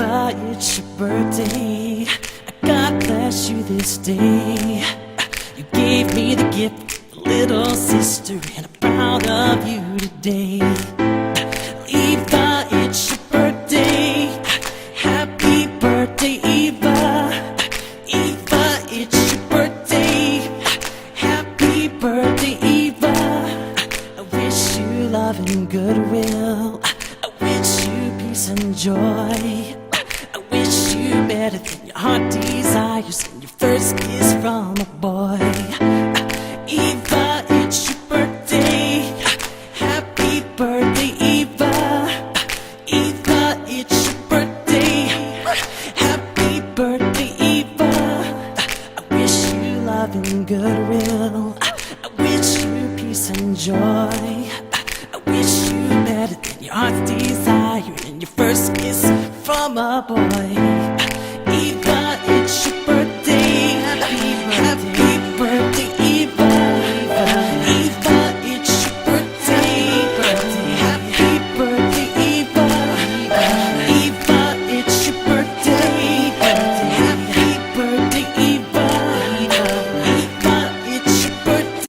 Eva, it's your birthday. God bless you this day. You gave me the gift, little sister, and I'm proud of you today. Eva, it's your birthday. Happy birthday, Eva. Eva, it's your birthday. Happy birthday, Eva. I wish you love and goodwill. I wish you peace and joy. I wish you better than your heart desires and your first kiss from a boy. Eva, it's your birthday. Happy birthday, Eva. Eva, it's your birthday. Happy birthday, Eva. I wish you love and goodwill. I wish you peace and joy. I wish you better than your heart's desire and your first kiss from a boy.